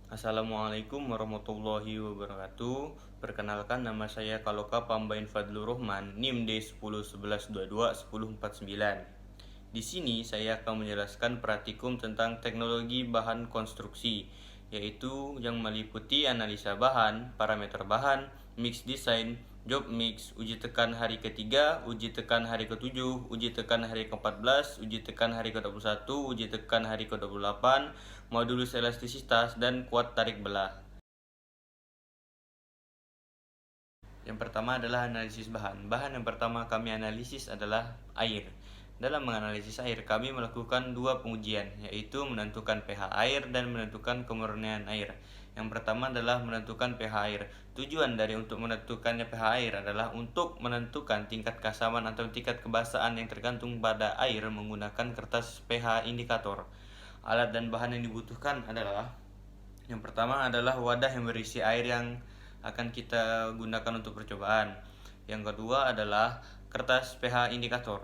Assalamualaikum warahmatullahi wabarakatuh. Perkenalkan, nama saya Kaloka Pambain Fadlur Rahman, NIM D1011221049. Di sini saya akan menjelaskan praktikum tentang teknologi bahan konstruksi, yaitu yang meliputi analisa bahan, parameter bahan, mix design, job mix, uji tekan hari ketiga, uji tekan hari ke-7, uji tekan hari ke-14, uji tekan hari ke-21, uji tekan hari ke-28, modulus elastisitas, dan kuat tarik belah. Yang pertama adalah analisis bahan. Bahan yang pertama kami analisis adalah air. Dalam menganalisis air, kami melakukan dua pengujian, yaitu menentukan pH air dan menentukan kemurnian air. Yang pertama adalah menentukan pH air. Tujuan dari untuk menentukannya pH air adalah untuk menentukan tingkat keasaman atau tingkat kebasahan yang tergantung pada air menggunakan kertas pH indikator. Alat dan bahan yang dibutuhkan adalah: yang pertama adalah wadah yang berisi air yang akan kita gunakan untuk percobaan. Yang kedua adalah kertas pH indikator.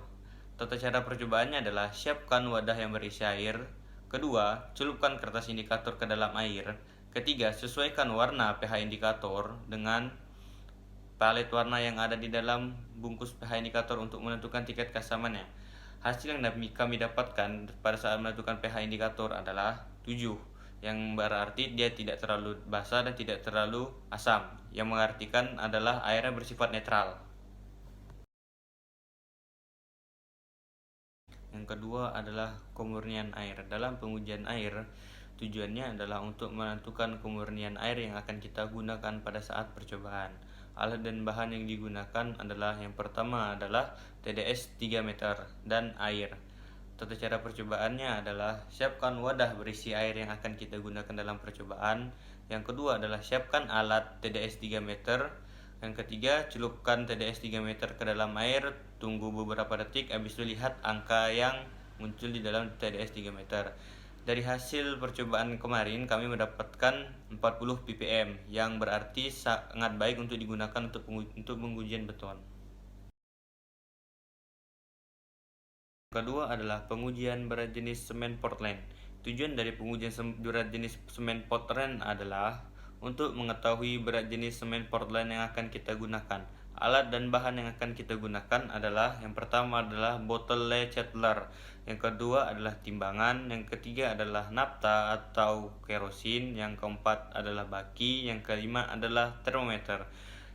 Tata cara percobaannya adalah: siapkan wadah yang berisi air. Kedua, celupkan kertas indikator ke dalam air. Ketiga, sesuaikan warna pH indikator dengan palet warna yang ada di dalam bungkus pH indikator untuk menentukan tingkat keasamannya. Hasil yang kami dapatkan pada saat menentukan pH indikator adalah 7, yang berarti dia tidak terlalu basah dan tidak terlalu asam, yang mengartikan adalah airnya bersifat netral. Yang kedua adalah kemurnian air. Dalam pengujian air, tujuannya adalah untuk menentukan kemurnian air yang akan kita gunakan pada saat percobaan. Alat dan bahan yang digunakan adalah: yang pertama adalah TDS 3 meter dan air. Tata cara percobaannya adalah: siapkan wadah berisi air yang akan kita gunakan dalam percobaan. Yang kedua adalah siapkan alat TDS 3 meter. Yang ketiga, celupkan TDS 3 meter ke dalam air, tunggu beberapa detik, habis itu lihat angka yang muncul di dalam TDS 3 meter. Dari hasil percobaan kemarin, kami mendapatkan 40 ppm, yang berarti sangat baik untuk digunakan untuk pengujian beton. Kedua adalah pengujian berat jenis semen Portland. Tujuan dari pengujian berat jenis semen Portland adalah untuk mengetahui berat jenis semen Portland yang akan kita gunakan. Alat dan bahan yang akan kita gunakan adalah: yang pertama adalah botol Chandler, yang kedua adalah timbangan, yang ketiga adalah nafta atau kerosin, yang keempat adalah baki, yang kelima adalah termometer.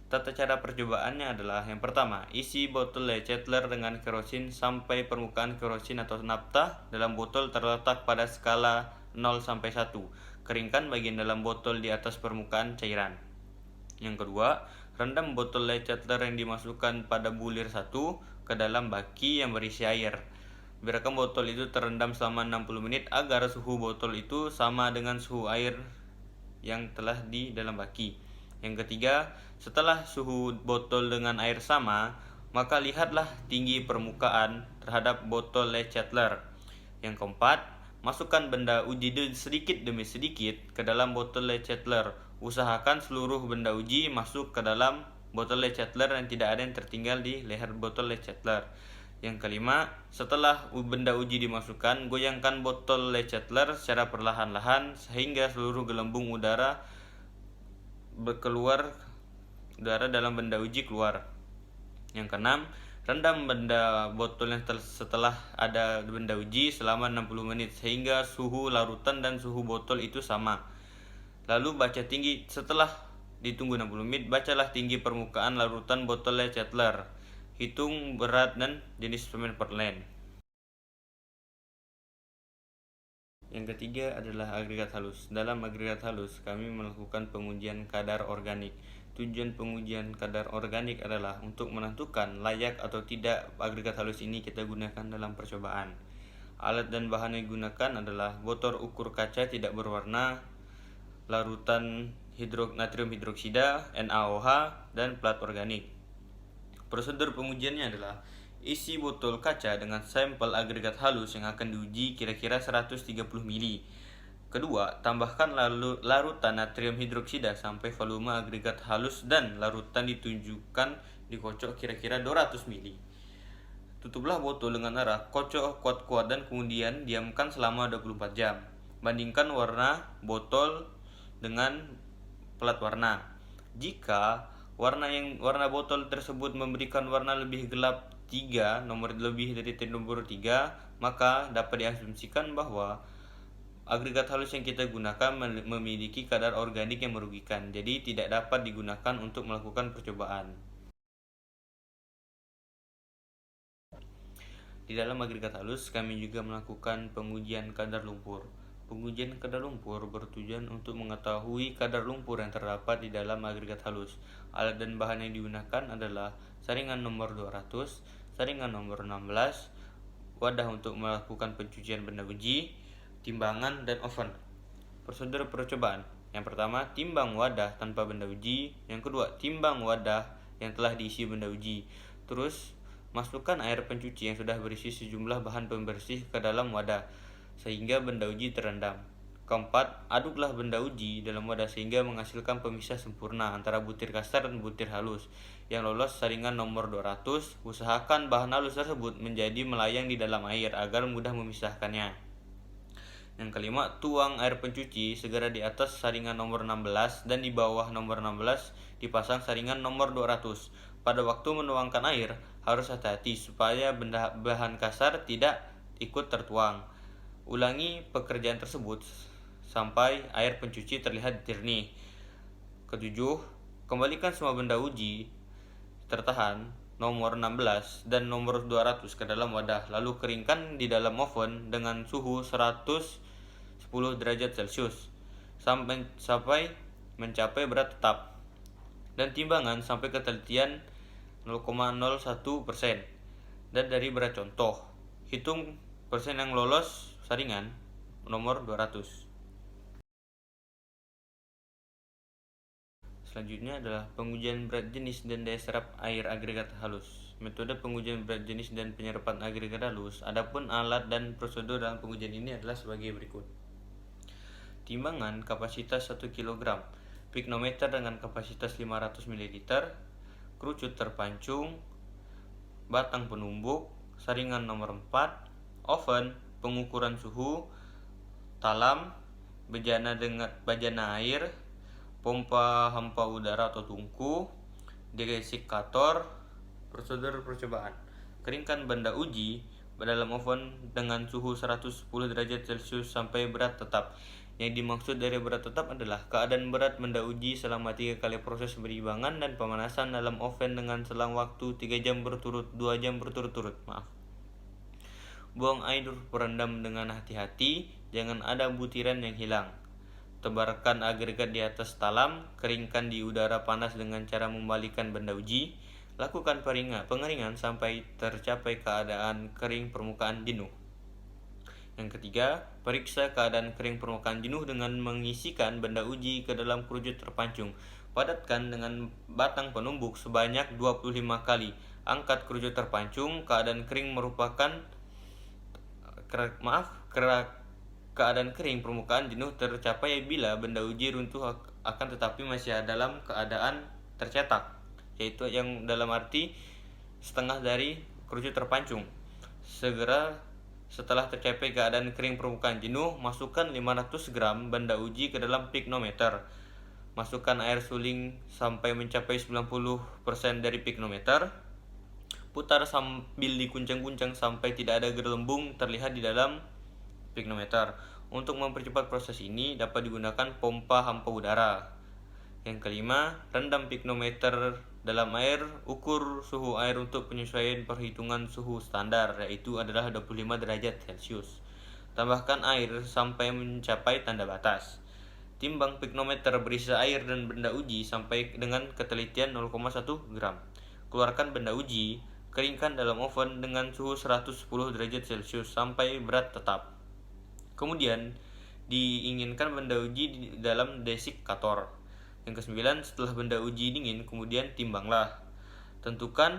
Tata cara percobaannya adalah: yang pertama, isi botol Chandler dengan kerosin sampai permukaan kerosin atau nafta dalam botol terletak pada skala 0 sampai 1. Keringkan bagian dalam botol di atas permukaan cairan. Yang kedua, rendam botol Chandler yang dimasukkan pada bulir 1 ke dalam baki yang berisi air. Biarkan botol itu terendam selama 60 menit agar suhu botol itu sama dengan suhu air yang telah di dalam baki. Yang ketiga, setelah suhu botol dengan air sama, maka lihatlah tinggi permukaan terhadap botol Chandler. Yang keempat, masukkan benda uji sedikit demi sedikit ke dalam botol Chandler. Usahakan seluruh benda uji masuk ke dalam botol Chandler dan tidak ada yang tertinggal di leher botol Chandler. Yang kelima, setelah benda uji dimasukkan, goyangkan botol Chandler secara perlahan-lahan sehingga seluruh gelembung udara dalam benda uji keluar. Yang keenam, rendam benda botol yang setelah ada benda uji selama 60 menit sehingga suhu larutan dan suhu botol itu sama. Lalu baca tinggi setelah ditunggu 60 menit, bacalah tinggi permukaan larutan botol Chandler. Hitung berat dan jenis semen Portland. Yang ketiga adalah agregat halus. Dalam agregat halus, kami melakukan pengujian kadar organik. Tujuan pengujian kadar organik adalah untuk menentukan layak atau tidak agregat halus ini kita gunakan dalam percobaan. Alat dan bahan yang digunakan adalah botol ukur kaca tidak berwarna, larutan natrium hidroksida (NaOH), dan plat organik. Prosedur pengujiannya adalah: isi botol kaca dengan sampel agregat halus yang akan diuji kira-kira 130 ml. Kedua, tambahkan larutan natrium hidroksida sampai volume agregat halus dan larutan ditunjukkan dikocok kira-kira 200 ml. Tutuplah botol dengan erat, kocok kuat-kuat dan kemudian diamkan selama 24 jam. Bandingkan warna botol dengan pelat warna. Jika warna botol tersebut memberikan warna lebih gelap 3, nomor lebih dari nomor 3, maka dapat diasumsikan bahwa agregat halus yang kita gunakan memiliki kadar organik yang merugikan, jadi tidak dapat digunakan untuk melakukan percobaan. Di dalam agregat halus, kami juga melakukan pengujian kadar lumpur. Pengujian kadar lumpur bertujuan untuk mengetahui kadar lumpur yang terdapat di dalam agregat halus. Alat dan bahan yang digunakan adalah saringan nomor 200, saringan nomor 16, wadah untuk melakukan pencucian benda uji, timbangan, dan oven. Prosedur percobaan. Yang pertama, timbang wadah tanpa benda uji. Yang kedua, timbang wadah yang telah diisi benda uji. Terus, masukkan air pencuci yang sudah berisi sejumlah bahan pembersih ke dalam wadah sehingga benda uji terendam. Keempat, aduklah benda uji dalam wadah sehingga menghasilkan pemisah sempurna antara butir kasar dan butir halus. Yang lolos saringan nomor 200, usahakan bahan halus tersebut menjadi melayang di dalam air agar mudah memisahkannya. Yang kelima, tuang air pencuci segera di atas saringan nomor 16 dan di bawah nomor 16 dipasang saringan nomor 200. Pada waktu menuangkan air, harus hati-hati supaya bahan kasar tidak ikut tertuang. Ulangi pekerjaan tersebut sampai air pencuci terlihat jernih. Ketujuh, kembalikan semua benda uji tertahan nomor 16 dan nomor 200 ke dalam wadah, lalu keringkan di dalam oven dengan suhu 110 derajat Celcius sampai mencapai berat tetap, dan timbangan sampai ketelitian 0,01%. Dan dari berat contoh, hitung persen yang lolos saringan nomor 200. Selanjutnya adalah pengujian berat jenis dan daya serap air agregat halus. Metode pengujian berat jenis dan penyerapan agregat halus. Adapun alat dan prosedur dalam pengujian ini adalah sebagai berikut. Timbangan kapasitas 1 kg, piknometer dengan kapasitas 500 ml, kerucut terpancung, batang penumbuk, saringan nomor 4, oven, pengukuran suhu, talam, bejana air, pompa hampa udara atau tungku, desikator. Prosedur percobaan. Keringkan benda uji dalam oven dengan suhu 110 derajat Celcius sampai berat tetap. Yang dimaksud dari berat tetap adalah keadaan berat benda uji selama 3 kali proses perimbangan dan pemanasan dalam oven dengan selang waktu 2 jam berturut-turut. Buang air perendam dengan hati-hati, jangan ada butiran yang hilang. Tebarkan agregat di atas talam, keringkan di udara panas dengan cara membalikan benda uji. Lakukan pengeringan sampai tercapai keadaan kering permukaan jenuh. Yang ketiga, periksa keadaan kering permukaan jenuh dengan mengisikan benda uji ke dalam kerucut terpancung. Padatkan dengan batang penumbuk sebanyak 25 kali. Angkat kerucut terpancung. Keadaan kering keadaan kering permukaan jenuh tercapai bila benda uji runtuh akan tetapi masih dalam keadaan tercetak, yaitu yang dalam arti setengah dari kerucut terpancung. Segera setelah tercapai keadaan kering permukaan jenuh, masukkan 500 gram benda uji ke dalam piknometer. Masukkan air suling sampai mencapai 90% dari piknometer. Putar sambil diguncang-guncang sampai tidak ada gelembung terlihat di dalam piknometer. Untuk mempercepat proses ini dapat digunakan pompa hampa udara. Yang kelima, rendam piknometer dalam air. Ukur suhu air untuk penyesuaian perhitungan suhu standar, yaitu adalah 25 derajat Celcius. Tambahkan air sampai mencapai tanda batas. Timbang piknometer berisi air dan benda uji sampai dengan ketelitian 0,1 gram. Keluarkan benda uji, keringkan dalam oven dengan suhu 110 derajat Celcius sampai berat tetap. Kemudian, diinginkan benda uji di dalam desikator. Yang kesembilan, setelah benda uji dingin, kemudian timbanglah. Tentukan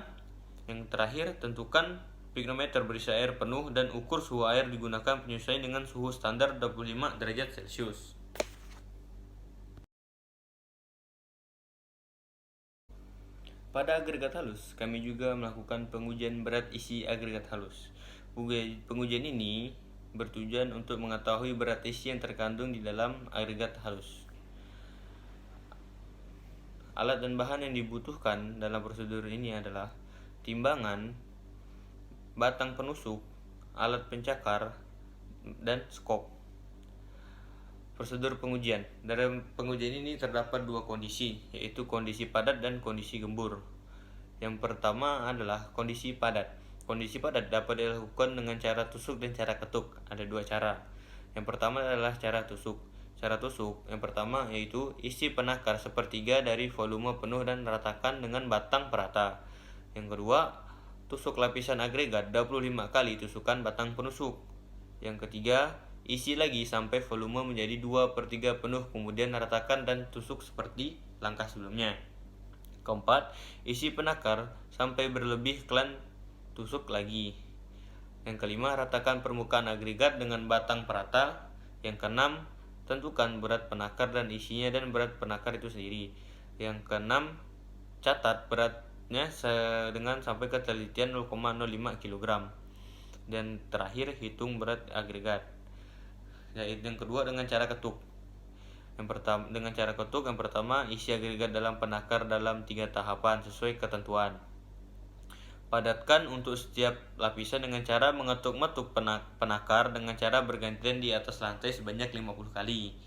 piknometer berisi air penuh dan ukur suhu air digunakan penyesuaian dengan suhu standar 25 derajat Celcius. Pada agregat halus, kami juga melakukan pengujian berat isi agregat halus. Pengujian ini bertujuan untuk mengetahui berat isi yang terkandung di dalam agregat halus. Alat dan bahan yang dibutuhkan dalam prosedur ini adalah timbangan, batang penusuk, alat pencakar, dan skop. Prosedur pengujian. Dalam pengujian ini terdapat dua kondisi, yaitu kondisi padat dan kondisi gembur. Yang pertama adalah kondisi padat. Kondisi padat dapat dilakukan dengan cara tusuk dan cara ketuk. Ada dua cara. Yang pertama adalah cara tusuk. Cara tusuk yang pertama yaitu isi penakar sepertiga dari volume penuh dan ratakan dengan batang perata. Yang kedua, tusuk lapisan agregat 25 kali tusukan batang penusuk. Yang ketiga, isi lagi sampai volume menjadi 2/3 penuh, kemudian ratakan dan tusuk seperti langkah sebelumnya. Keempat, isi penakar sampai berlebih klan tusuk lagi. Yang kelima, ratakan permukaan agregat dengan batang perata. Yang keenam, tentukan berat penakar dan isinya dan berat penakar itu sendiri. Yang keenam, catat beratnya dengan sampai ketelitian 0,05 kg. Dan terakhir, hitung berat agregat. Yang kedua dengan cara ketuk. Dengan cara ketuk, yang pertama, isi agregat dalam penakar dalam 3 tahapan sesuai ketentuan. Padatkan untuk setiap lapisan dengan cara mengetuk-metuk penakar dengan cara bergantian di atas lantai sebanyak 50 kali.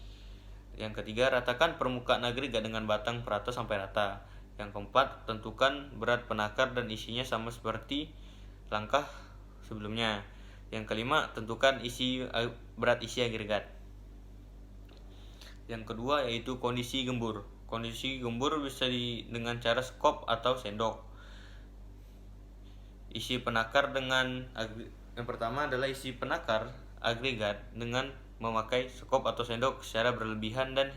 Yang ketiga, ratakan permukaan agregat dengan batang perata sampai rata. Yang keempat, tentukan berat penakar dan isinya sama seperti langkah sebelumnya. Yang kelima, tentukan berat isi agregat. Yang kedua yaitu kondisi gembur. Kondisi gembur bisa dengan cara skop atau sendok. Isi penakar yang pertama adalah isi penakar agregat dengan memakai skop atau sendok secara berlebihan dan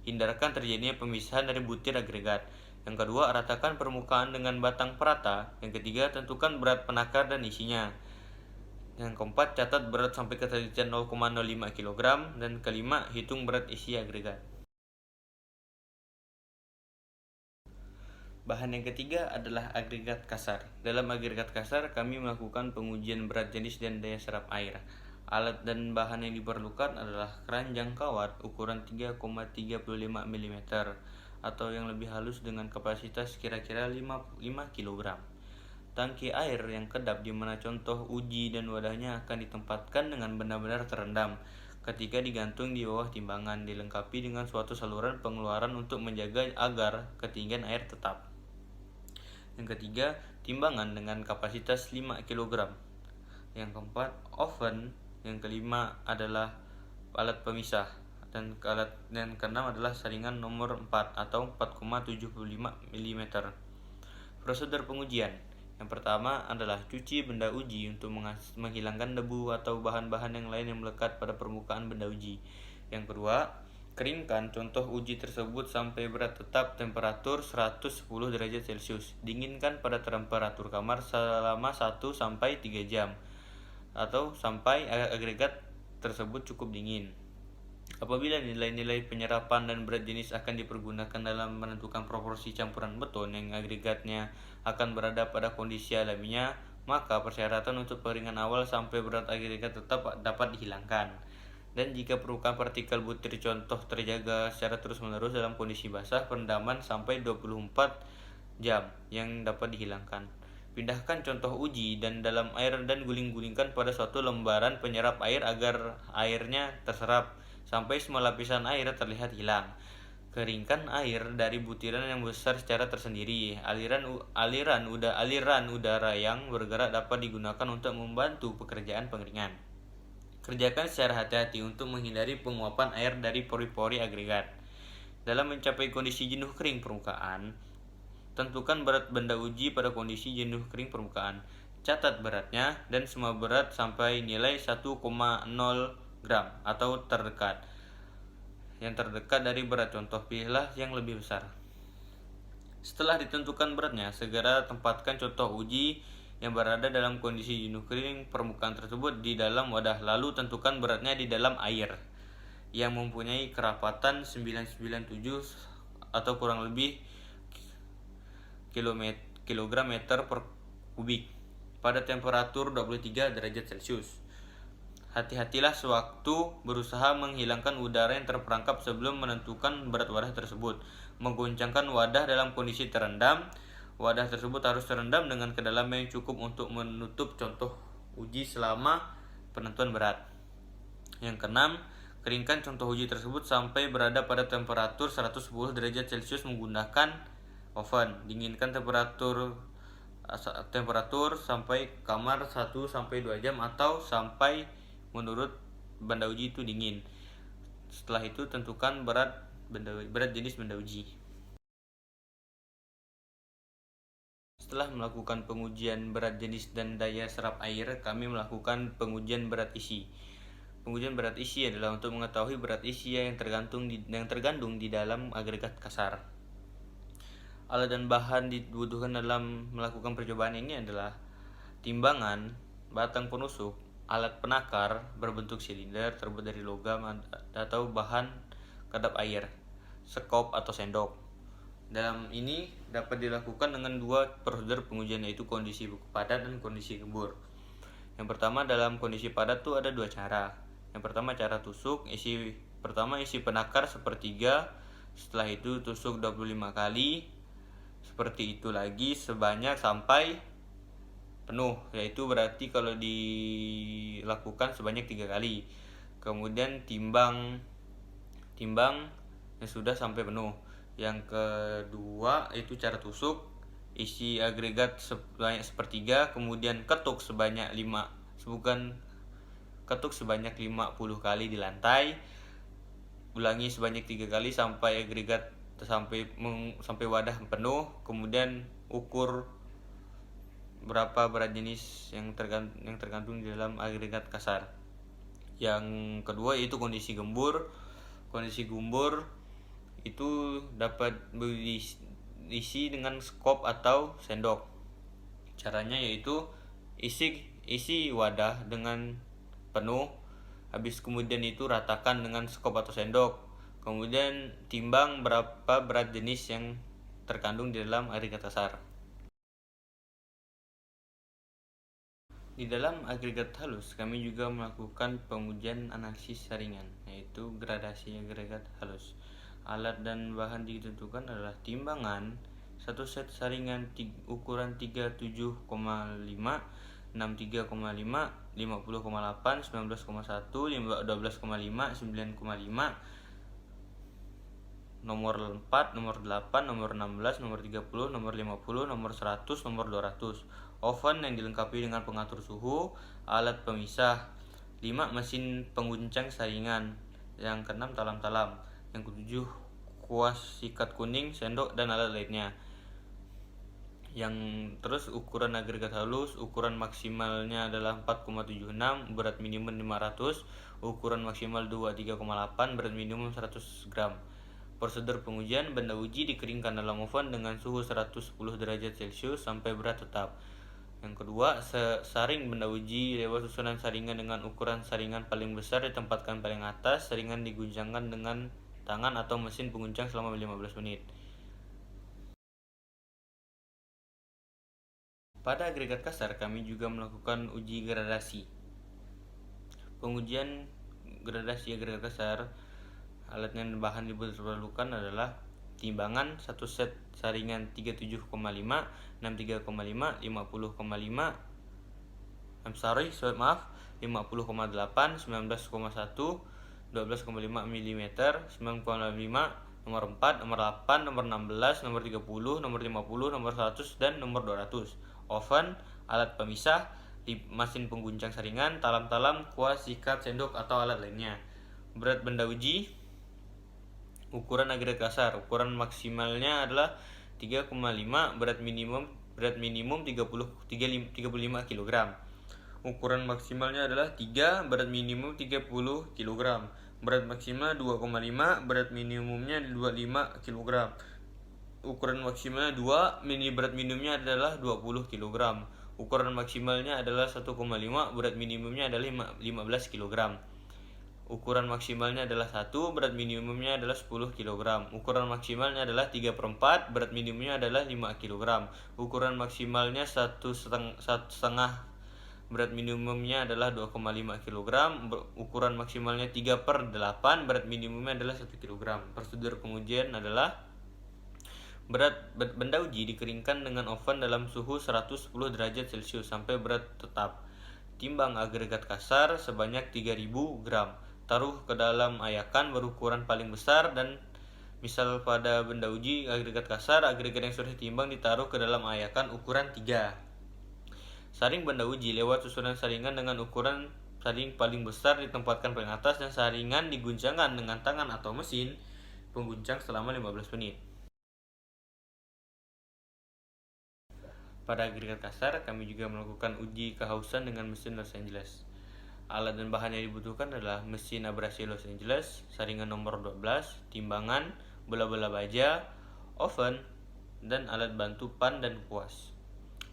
hindarkan terjadinya pemisahan dari butir agregat. Yang kedua, ratakan permukaan dengan batang perata. Yang ketiga, tentukan berat penakar dan isinya. Yang keempat, catat berat sampai ketelitian 0,05 kg. Dan kelima, hitung berat isi agregat. Bahan yang ketiga adalah agregat kasar. Dalam agregat kasar, kami melakukan pengujian berat jenis dan daya serap air. Alat dan bahan yang diperlukan adalah keranjang kawat ukuran 3,35 mm atau yang lebih halus dengan kapasitas kira-kira 5 kg. Tangki air yang kedap di mana contoh uji dan wadahnya akan ditempatkan dengan benar-benar terendam. Ketika digantung di bawah timbangan, dilengkapi dengan suatu saluran pengeluaran untuk menjaga agar ketinggian air tetap. Yang ketiga, timbangan dengan kapasitas 5 kg. Yang keempat, oven. Yang kelima adalah alat pemisah. Dan keenam adalah saringan nomor 4 atau 4,75 mm. Prosedur pengujian. Yang pertama adalah cuci benda uji untuk menghilangkan debu atau bahan-bahan yang lain yang melekat pada permukaan benda uji. Yang kedua, keringkan contoh uji tersebut sampai berat tetap temperatur 110 derajat Celcius. Dinginkan pada temperatur kamar selama 1-3 jam atau sampai agregat tersebut cukup dingin. Apabila nilai-nilai penyerapan dan berat jenis akan dipergunakan dalam menentukan proporsi campuran beton yang agregatnya akan berada pada kondisi alaminya, maka persyaratan untuk pengeringan awal sampai berat agregat tetap dapat dihilangkan. Dan jika permukaan partikel butir contoh terjaga secara terus-menerus dalam kondisi basah, perendaman sampai 24 jam yang dapat dihilangkan. Pindahkan contoh uji dan dalam air dan guling-gulingkan pada suatu lembaran penyerap air agar airnya terserap sampai semua lapisan air terlihat hilang. Keringkan air dari butiran yang besar secara tersendiri. Aliran udara yang bergerak dapat digunakan untuk membantu pekerjaan pengeringan. Kerjakan secara hati-hati untuk menghindari penguapan air dari pori-pori agregat. Dalam mencapai kondisi jenuh kering permukaan, tentukan berat benda uji pada kondisi jenuh kering permukaan. Catat beratnya dan semua berat sampai nilai 1,0 gram atau terdekat. Yang terdekat dari berat contoh, pilihlah yang lebih besar. Setelah ditentukan beratnya, segera tempatkan contoh uji yang berada dalam kondisi jenuh kering permukaan tersebut di dalam wadah, lalu tentukan beratnya di dalam air yang mempunyai kerapatan 997 atau kurang lebih kilogram meter per kubik pada temperatur 23 derajat Celcius. Hati-hatilah sewaktu berusaha menghilangkan udara yang terperangkap sebelum menentukan berat wadah tersebut. Menggoncangkan wadah dalam kondisi terendam. Wadah tersebut harus terendam dengan kedalaman yang cukup untuk menutup contoh uji selama penentuan berat. Yang keenam, keringkan contoh uji tersebut sampai berada pada temperatur 110 derajat Celcius menggunakan oven. Dinginkan temperatur sampai kamar 1-2 jam atau sampai menurut benda uji itu dingin. Setelah itu tentukan berat jenis benda uji. Setelah melakukan pengujian berat jenis dan daya serap air, kami melakukan pengujian berat isi. Pengujian berat isi adalah untuk mengetahui berat isi yang tergandung di dalam agregat kasar. Alat dan bahan dibutuhkan dalam melakukan percobaan ini adalah timbangan, batang penusuk, alat penakar berbentuk silinder terbuat dari logam atau bahan kedap air, sekop atau sendok. Dalam ini dapat dilakukan dengan dua prosedur pengujian, yaitu kondisi padat dan kondisi gembur. Yang pertama, dalam kondisi padat tuh ada dua cara. Yang pertama cara tusuk, isi penakar sepertiga, setelah itu tusuk 25 kali, seperti itu lagi sebanyak sampai penuh, yaitu berarti kalau dilakukan sebanyak 3 kali. Kemudian timbang yang sudah sampai penuh. Yang kedua itu cara tusuk, isi agregat sebanyak sepertiga, kemudian ketuk sebanyak 50 kali di lantai. Ulangi sebanyak 3 kali sampai agregat sampai wadah penuh, kemudian ukur berapa berat jenis yang tergantung di dalam agregat kasar. Yang kedua yaitu kondisi gembur. Kondisi gembur itu dapat diisi dengan skop atau sendok. Caranya yaitu isi wadah dengan penuh, habis kemudian itu ratakan dengan skop atau sendok. Kemudian timbang berapa berat jenis yang terkandung di dalam agregat kasar. Di dalam agregat halus, kami juga melakukan pengujian analisis saringan, yaitu gradasi agregat halus. Alat dan bahan ditentukan adalah timbangan, satu set saringan ukuran 37,5, 63,5, 50,8, 19,1, 12,5, 9,5, nomor 4, nomor 8, nomor 16, nomor 30, nomor 50, nomor 100, nomor 200. Oven yang dilengkapi dengan pengatur suhu, alat pemisah. 5. Mesin pengguncang saringan. Yang ke-6 talam-talam. Yang ke-7 kuas sikat kuning, sendok dan alat lainnya. Yang terus ukuran agregat halus, ukuran maksimalnya adalah 4,76, berat minimum 500, ukuran maksimal 23,8, berat minimum 100 gram. Prosedur pengujian, benda uji dikeringkan dalam oven dengan suhu 110 derajat Celcius sampai berat tetap. Yang kedua, saring benda uji lewat susunan saringan dengan ukuran saringan paling besar ditempatkan paling atas. Saringan diguncangkan dengan tangan atau mesin pengguncang selama 15 menit. Pada agregat kasar, kami juga melakukan uji gradasi. Pengujian gradasi agregat kasar, alat dan bahan diperlukan adalah timbangan, satu set saringan 37,5, 63,5, 50,5, 50,8, 19,1, 12,5 mm, 9,5, nomor 4, nomor 8, nomor 16, nomor 30, nomor 50, nomor 100, dan nomor 200. Oven, alat pemisah, mesin pengguncang saringan, talam-talam, kuas, sikat, sendok, atau alat lainnya. Berat benda uji, ukuran agregat kasar, ukuran maksimalnya adalah 3,5, berat minimum 35 kg. Ukuran maksimalnya adalah 3, berat minimum 30 kg. Berat maksimal 2,5, berat minimumnya 25 kg. Ukuran maksimalnya 2, berat minimumnya adalah 20 kg. Ukuran maksimalnya adalah 1,5, berat minimumnya adalah 15 kg. Ukuran maksimalnya adalah 1, berat minimumnya adalah 10 kg. Ukuran maksimalnya adalah 3/4, berat minimumnya adalah 5 kg. Ukuran maksimalnya 1,5 berat minimumnya adalah 2,5 kg, ukuran maksimalnya 3/8, berat minimumnya adalah 1 kg. Prosedur pengujian adalah berat benda uji dikeringkan dengan oven dalam suhu 110 derajat Celcius sampai berat tetap. Timbang agregat kasar sebanyak 3000 gram. Taruh ke dalam ayakan berukuran paling besar dan misal pada benda uji agregat kasar, agregat yang sudah ditimbang ditaruh ke dalam ayakan ukuran 3. Saring benda uji lewat susunan saringan dengan ukuran saring paling besar ditempatkan paling atas dan saringan diguncangkan dengan tangan atau mesin pengguncang selama 15 menit. Pada agregat kasar, kami juga melakukan uji kehausan dengan mesin Los Angeles. Alat dan bahan yang dibutuhkan adalah mesin abrasi Los Angeles, saringan nomor 12, timbangan, bola-bola baja, oven, dan alat bantu pan dan kuas.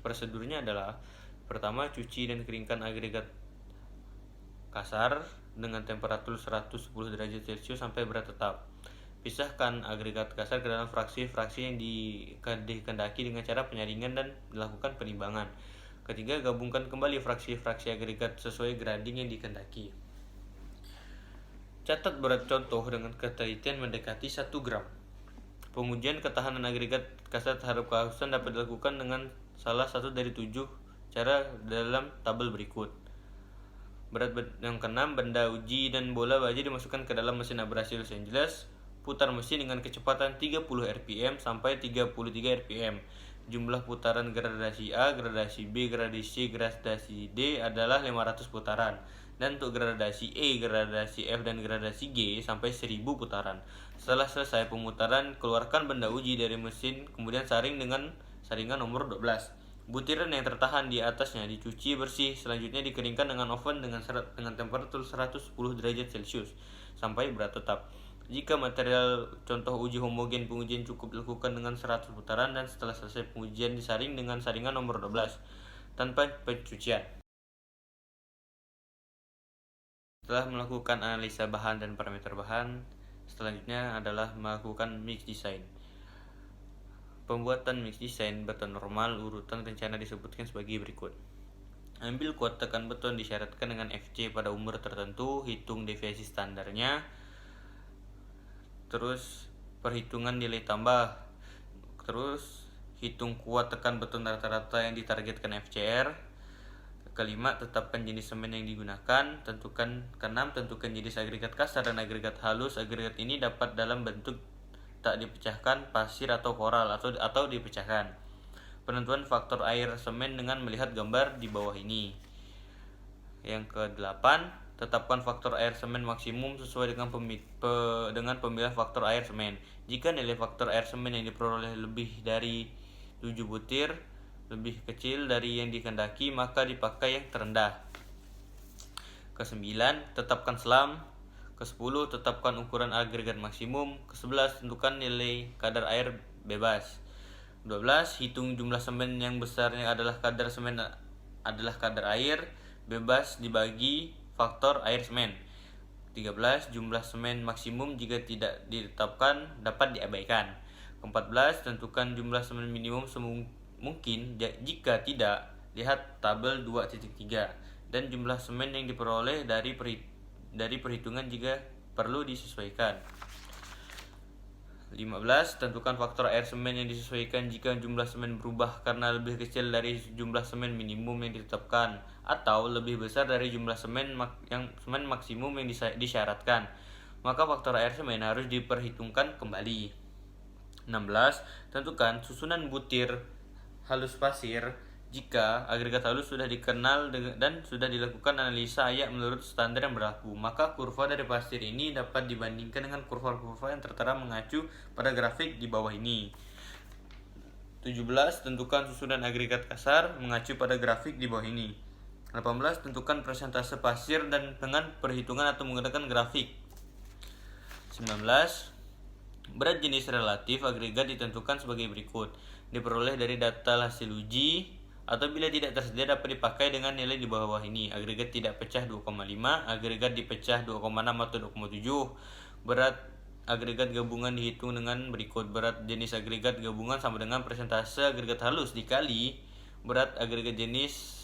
Prosedurnya adalah: pertama, cuci dan keringkan agregat kasar dengan temperatur 110 derajat Celcius sampai berat tetap. Pisahkan agregat kasar ke dalam fraksi-fraksi yang dikehendaki dengan cara penyaringan dan dilakukan penimbangan. Ketiga, gabungkan kembali fraksi-fraksi agregat sesuai grading yang dikehendaki. Catat berat contoh dengan ketelitian mendekati 1 gram. Pengujian ketahanan agregat kasar terhadap kehausan dapat dilakukan dengan salah satu dari 7 cara dalam tabel berikut. Berat yang keenam, benda uji dan bola baja dimasukkan ke dalam mesin abrasi Los Angeles. Putar mesin dengan kecepatan 30 rpm sampai 33 rpm. Jumlah putaran gradasi A, gradasi B, gradasi C, gradasi D adalah 500 putaran. Dan untuk gradasi E, gradasi F, dan gradasi G sampai 1000 putaran. Setelah selesai pemutaran, keluarkan benda uji dari mesin, kemudian saring dengan saringan nomor 12. Butiran yang tertahan di atasnya dicuci bersih, selanjutnya dikeringkan dengan oven dengan temperatur 110 derajat Celcius sampai berat tetap. Jika material contoh uji homogen, pengujian cukup dilakukan dengan 100 putaran dan setelah selesai pengujian disaring dengan saringan nomor 12 tanpa pencucian. Setelah melakukan analisa bahan dan parameter bahan, selanjutnya adalah melakukan mix design. Pembuatan mix design beton normal urutan rencana disebutkan sebagai berikut. Ambil kuat tekan beton disyaratkan dengan FC pada umur tertentu, hitung deviasi standarnya, terus perhitungan nilai tambah, terus hitung kuat tekan beton rata-rata yang ditargetkan FCR. Kelima, tetapkan jenis semen yang digunakan. Keenam, tentukan jenis agregat kasar dan agregat halus. Agregat ini dapat dalam bentuk tak dipecahkan, pasir atau koral atau dipecahkan. Penentuan faktor air semen dengan melihat gambar di bawah ini. Yang ke-8, tetapkan faktor air semen maksimum sesuai dengan pemilihan faktor air semen. Jika nilai faktor air semen yang diperoleh lebih dari 7 butir lebih kecil dari yang dikehendaki, maka dipakai yang terendah. Ke-9, tetapkan selam. Ke-10, tetapkan ukuran agregat maksimum. Ke-11, tentukan nilai kadar air bebas. 12, hitung jumlah semen yang besarnya adalah kadar air bebas dibagi faktor air semen. 13, jumlah semen maksimum jika tidak ditetapkan dapat diabaikan. Ke-14, tentukan jumlah semen minimum mungkin jika tidak, lihat tabel 2.3, dan jumlah semen yang diperoleh dari perhitungan jika perlu disesuaikan. 15, tentukan faktor air semen yang disesuaikan jika jumlah semen berubah karena lebih kecil dari jumlah semen minimum yang ditetapkan atau lebih besar dari jumlah semen maksimum yang disyaratkan, maka faktor air semen harus diperhitungkan kembali. 16, tentukan susunan butir halus pasir jika agregat halus sudah dikenal dan sudah dilakukan analisa ayak menurut standar yang berlaku, maka kurva dari pasir ini dapat dibandingkan dengan kurva-kurva yang tertera mengacu pada grafik di bawah ini. 17, tentukan susunan agregat kasar mengacu pada grafik di bawah ini. 18, tentukan persentase pasir dan dengan perhitungan atau menggunakan grafik. 19, berat jenis relatif agregat ditentukan sebagai berikut. Diperoleh dari data hasil uji, atau bila tidak tersedia dapat dipakai dengan nilai di bawah ini. Agregat tidak pecah 2,5, agregat dipecah 2,6 atau 2,7. Berat agregat gabungan dihitung dengan berikut. Berat jenis agregat gabungan sama dengan persentase agregat halus dikali berat agregat jenis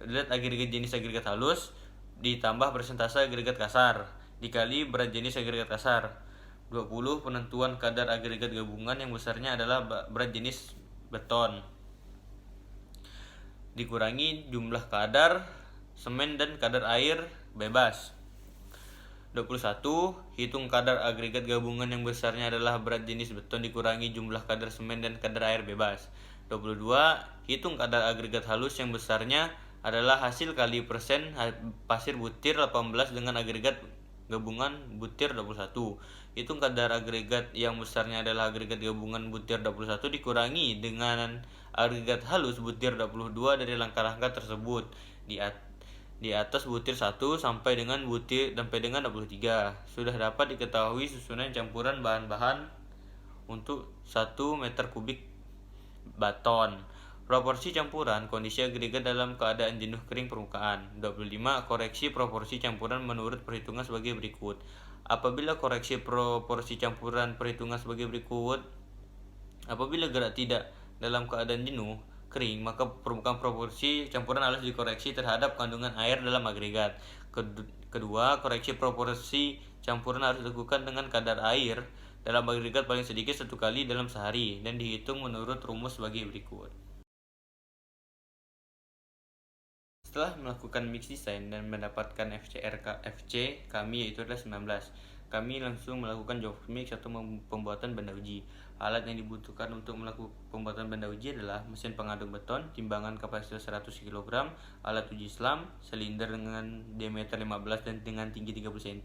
lihat agregat jenis agregat halus ditambah persentase agregat kasar dikali berat jenis agregat kasar. 20 penentuan kadar agregat gabungan yang besarnya adalah berat jenis beton dikurangi jumlah kadar semen dan kadar air bebas. 21. Hitung kadar agregat gabungan yang besarnya adalah berat jenis beton dikurangi jumlah kadar semen dan kadar air bebas. 22. Hitung kadar agregat halus yang besarnya adalah hasil kali persen pasir butir 18 dengan agregat gabungan butir 21. Hitung kadar agregat yang besarnya adalah agregat gabungan butir 21 dikurangi dengan agregat halus butir 22 dari langkah-langkah tersebut di atas butir 1 sampai dengan 23. Sudah dapat diketahui susunan campuran bahan-bahan untuk 1 meter kubik beton. Proporsi campuran kondisi agregat dalam keadaan jenuh kering permukaan. 25. Koreksi proporsi campuran menurut perhitungan sebagai berikut. Apabila koreksi proporsi campuran perhitungan sebagai berikut. Apabila gerak tidak dalam keadaan jenuh kering, maka permukaan proporsi campuran harus dikoreksi terhadap kandungan air dalam agregat. Kedua, koreksi proporsi campuran harus dilakukan dengan kadar air dalam agregat paling sedikit 1 kali dalam sehari dan dihitung menurut rumus sebagai berikut. Setelah melakukan mix design dan mendapatkan FC kami yaitu adalah 19, kami langsung melakukan job mix atau pembuatan benda uji. Alat yang dibutuhkan untuk melakukan pembuatan benda uji adalah mesin pengaduk beton, timbangan kapasitas 100 kg, alat uji selam, silinder dengan diameter 15 dan dengan tinggi 30 cm.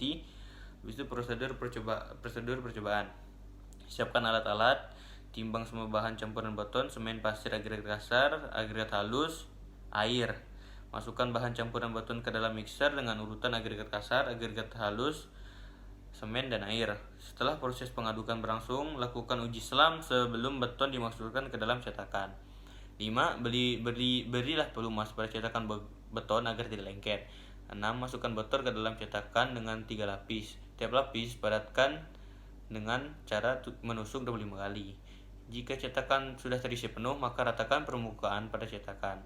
Habis itu prosedur percobaan. Siapkan alat-alat, timbang semua bahan campuran beton, semen, pasir, agregat kasar, agregat halus, air. Masukkan bahan campuran beton ke dalam mixer dengan urutan agregat kasar, agregat halus, semen, dan air. Setelah proses pengadukan berlangsung, lakukan uji selam sebelum beton dimasukkan ke dalam cetakan. 5. Berilah pelumas pada cetakan beton agar tidak lengket. 6. Masukkan beton ke dalam cetakan dengan 3 lapis. Tiap lapis padatkan dengan cara menusuk 25 kali. Jika cetakan sudah terisi penuh, maka ratakan permukaan pada cetakan.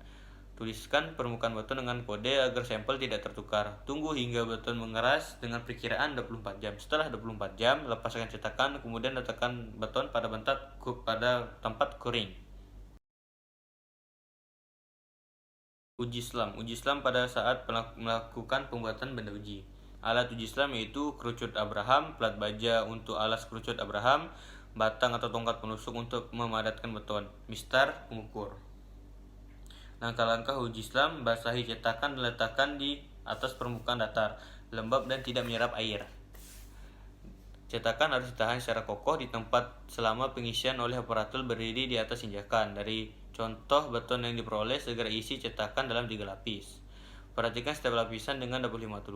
Tuliskan permukaan beton dengan kode agar sampel tidak tertukar. Tunggu hingga beton mengeras dengan perkiraan 24 jam. Setelah 24 jam, lepaskan cetakan, kemudian letakkan beton pada tempat kering. Uji selam pada saat melakukan pembuatan benda uji. Alat uji selam yaitu kerucut Abraham, plat baja untuk alas kerucut Abraham, batang atau tongkat penusuk untuk memadatkan beton, mistar pengukur. Langkah-langkah uji selam: basahi cetakan dan letakkan di atas permukaan datar, lembab dan tidak menyerap air. Cetakan harus ditahan secara kokoh di tempat selama pengisian oleh operator berdiri di atas injakan. Dari contoh beton yang diperoleh, segera isi cetakan dalam 3 lapis. Perhatikan setiap lapisan dengan 25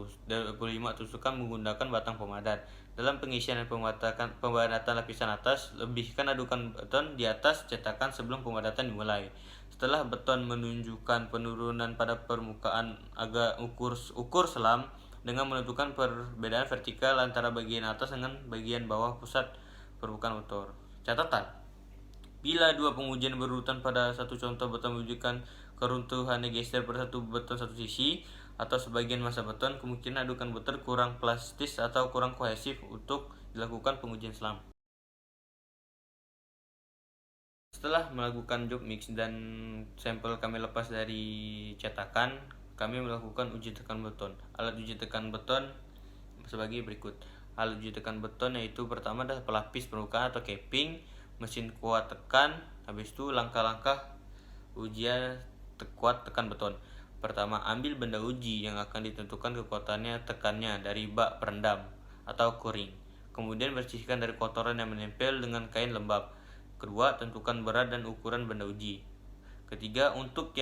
tusukan menggunakan batang pemadat. Dalam pengisian dan pemadatan lapisan atas, lebihkan adukan beton di atas cetakan sebelum pemadatan dimulai. Setelah beton menunjukkan penurunan pada permukaan agak ukur selam dengan menentukan perbedaan vertikal antara bagian atas dengan bagian bawah pusat permukaan beton. Catatan: bila 2 pengujian berurutan pada satu contoh beton menunjukkan keruntuhan geser pada satu beton satu sisi atau sebagian massa beton, kemungkinan adukan beton kurang plastis atau kurang kohesif untuk dilakukan pengujian selam. Setelah melakukan job mix dan sampel kami lepas dari cetakan, kami melakukan uji tekan beton. Alat uji tekan beton sebagai berikut. Alat uji tekan beton yaitu pertama adalah pelapis permukaan atau capping, mesin kuat tekan, habis itu langkah-langkah ujian kuat tekan beton. Pertama, ambil benda uji yang akan ditentukan kekuatannya tekannya dari bak perendam atau kuring. Kemudian bersihkan dari kotoran yang menempel dengan kain lembab. Kedua, tentukan berat dan ukuran benda uji. Ketiga, untuk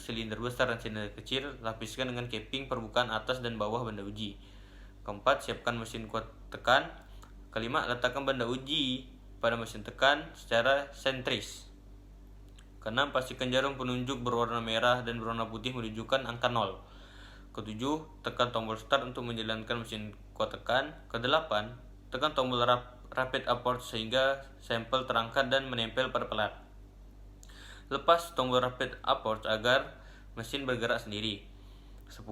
silinder besar dan silinder kecil, lapiskan dengan capping permukaan atas dan bawah benda uji. Keempat, siapkan mesin kuat tekan. Kelima, letakkan benda uji pada mesin tekan secara sentris. Keenam, pastikan jarum penunjuk berwarna merah dan berwarna putih menunjukkan angka 0. Ketujuh, tekan tombol start untuk menjalankan mesin kuat tekan. Kedelapan, tekan tombol rapid apport sehingga sampel terangkat dan menempel pada pelat. Lepas tombol rapid apport agar mesin bergerak sendiri. 10.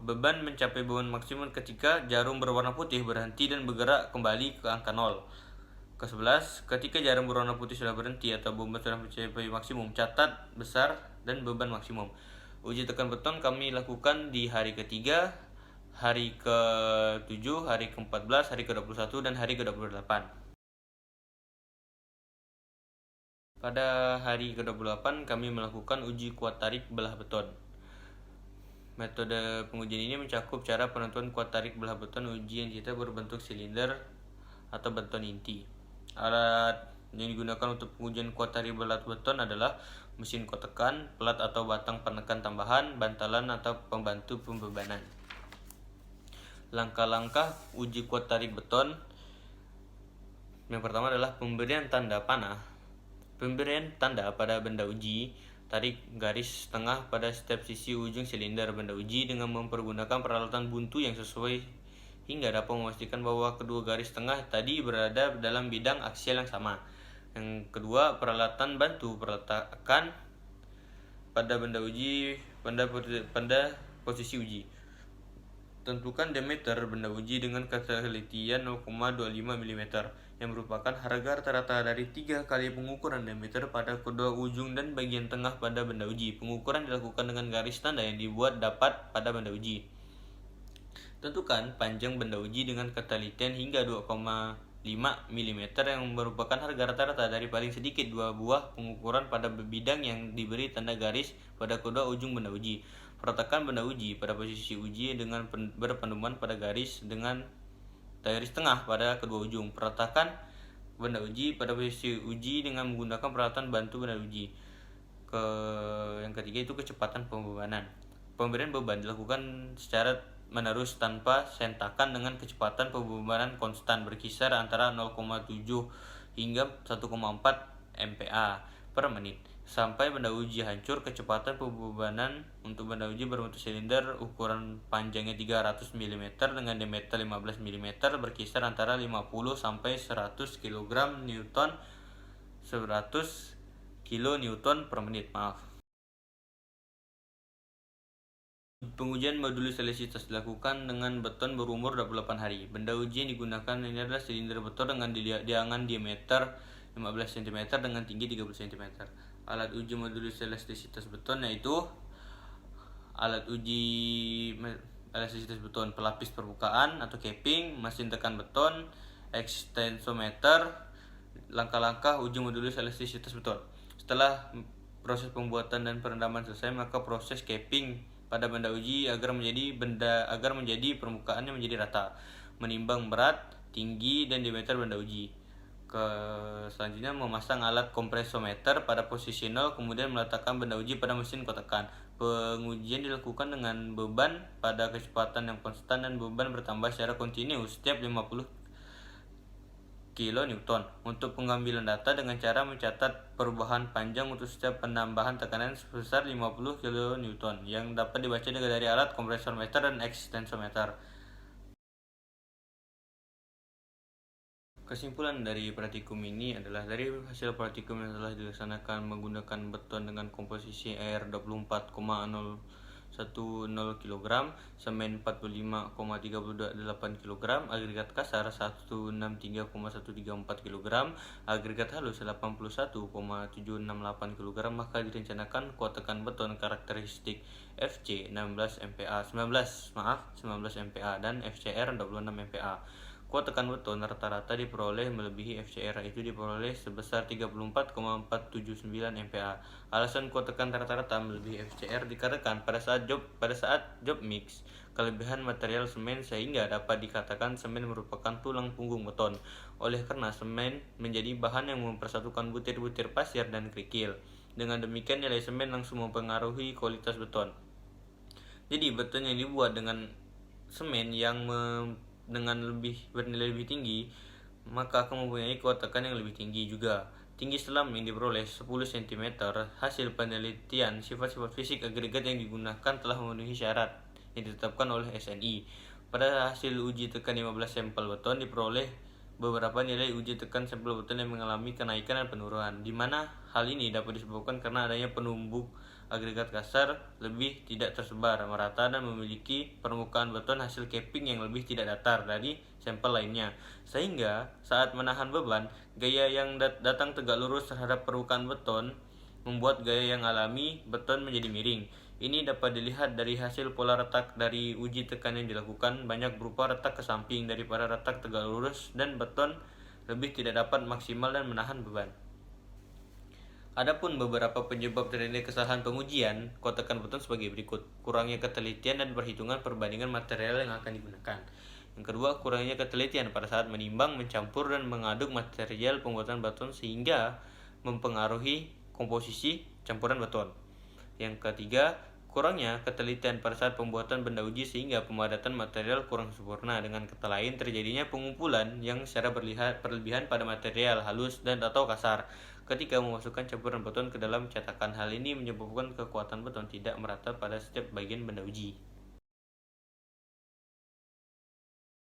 Beban mencapai beban maksimum ketika jarum berwarna putih berhenti dan bergerak kembali ke angka 0. Ke-11, ketika jarum berwarna putih sudah berhenti atau beban sudah mencapai maksimum, catat besar dan beban maksimum. Uji tekan beton kami lakukan di hari ketiga, hari ke-7, hari ke-14, hari ke-21, dan hari ke-28. Pada hari ke-28 kami melakukan uji kuat tarik belah beton. Metode pengujian ini mencakup cara penentuan kuat tarik belah beton uji yang kita berbentuk silinder atau beton inti. Alat yang digunakan untuk pengujian kuat tarik belah beton adalah mesin kuat tekan, pelat atau batang penekan tambahan, bantalan atau pembantu pembebanan. Langkah-langkah uji kuat tarik beton. Yang pertama adalah pemberian tanda panah. Pemberian tanda pada benda uji, tarik garis tengah pada setiap sisi ujung silinder benda uji dengan mempergunakan peralatan buntu yang sesuai hingga dapat memastikan bahwa kedua garis tengah tadi berada dalam bidang aksial yang sama. Yang kedua, peralatan bantu perletakan pada benda uji pada posisi uji. Tentukan diameter benda uji dengan ketelitian 0,25 mm yang merupakan harga rata-rata dari 3 kali pengukuran diameter pada kedua ujung dan bagian tengah pada benda uji. Pengukuran dilakukan dengan garis tanda yang dibuat dapat pada benda uji. Tentukan panjang benda uji dengan ketelitian hingga 2,5 mm yang merupakan harga rata-rata dari paling sedikit 2 buah pengukuran pada bidang yang diberi tanda garis pada kedua ujung benda uji. Perletakan benda uji pada posisi uji dengan berpedoman pada garis dengan garis tengah pada kedua ujung. Perletakan benda uji pada posisi uji dengan menggunakan peralatan bantu benda uji. Yang ketiga itu kecepatan pembebanan. Pemberian beban dilakukan secara menerus tanpa sentakan dengan kecepatan pembebanan konstan berkisar antara 0,7 hingga 1,4 MPa per menit. Sampai benda uji hancur, kecepatan pembebanan untuk benda uji berbentuk silinder ukuran panjangnya 300 mm dengan diameter 15 mm berkisar antara 50 sampai 100 kg Newton 100 kN per menit. Pengujian modulus elastisitas dilakukan dengan beton berumur 28 hari. Benda uji yang digunakan ini adalah silinder beton dengan diameter 15 cm dengan tinggi 30 cm. Alat uji modulus elastisitas beton yaitu alat uji elastisitas beton pelapis permukaan atau capping, mesin tekan beton, ekstensometer. Langkah-langkah uji modulus elastisitas beton. Setelah proses pembuatan dan perendaman selesai, maka proses capping pada benda uji agar menjadi permukaannya menjadi rata, menimbang berat, tinggi, dan diameter benda uji. Selanjutnya memasang alat kompresometer pada posisi 0, kemudian meletakkan benda uji pada mesin kotekan. Pengujian dilakukan dengan beban pada kecepatan yang konstan dan beban bertambah secara kontinu setiap 50 kN untuk pengambilan data dengan cara mencatat perubahan panjang untuk setiap penambahan tekanan sebesar 50 kN yang dapat dibaca dari alat kompresometer dan ekstensometer. Kesimpulan dari praktikum ini adalah dari hasil praktikum yang telah dilaksanakan menggunakan beton dengan komposisi air 24,010 kg, semen 45,328 kg, agregat kasar 163,134 kg, agregat halus 81,768 kg, maka direncanakan kuat tekan beton karakteristik FC 19 MPa dan FCR 26 MPa. Kuat tekan beton rata-rata diperoleh melebihi FCR, itu diperoleh sebesar 34,479 MPa. Alasan kuat tekan rata-rata melebihi FCR dikarenakan pada saat job mix kelebihan material semen sehingga dapat dikatakan semen merupakan tulang punggung beton. Oleh karena semen menjadi bahan yang mempersatukan butir-butir pasir dan kerikil. Dengan demikian nilai semen langsung mempengaruhi kualitas beton. Jadi beton yang dibuat dengan semen yang dengan bernilai lebih tinggi, maka akan mempunyai kuat tekan yang lebih tinggi juga. Tinggi selam yang diperoleh 10 cm. Hasil penelitian sifat-sifat fisik agregat yang digunakan telah memenuhi syarat yang ditetapkan oleh SNI. Pada hasil uji tekan 15 sampel beton diperoleh beberapa nilai uji tekan sampel beton yang mengalami kenaikan dan penurunan, di mana hal ini dapat disebabkan karena adanya agregat kasar lebih tidak tersebar merata dan memiliki permukaan beton hasil capping yang lebih tidak datar dari sampel lainnya. Sehingga saat menahan beban, gaya yang datang tegak lurus terhadap permukaan beton membuat gaya yang alami beton menjadi miring. Ini dapat dilihat dari hasil pola retak dari uji tekan yang dilakukan, banyak berupa retak ke samping daripada retak tegak lurus dan beton lebih tidak dapat maksimal dan menahan beban. Adapun beberapa penyebab terjadinya kesalahan pengujian, kotakan beton sebagai berikut. Kurangnya ketelitian dan perhitungan perbandingan material yang akan digunakan. Yang kedua, kurangnya ketelitian pada saat menimbang, mencampur, dan mengaduk material pembuatan beton sehingga mempengaruhi komposisi campuran beton. Yang ketiga, kurangnya ketelitian pada saat pembuatan benda uji sehingga pemadatan material kurang sempurna. Dengan kata lain, terjadinya pengumpulan yang secara berlebihan pada material halus dan atau kasar ketika memasukkan campuran beton ke dalam cetakan. Hal ini menyebabkan kekuatan beton tidak merata pada setiap bagian benda uji.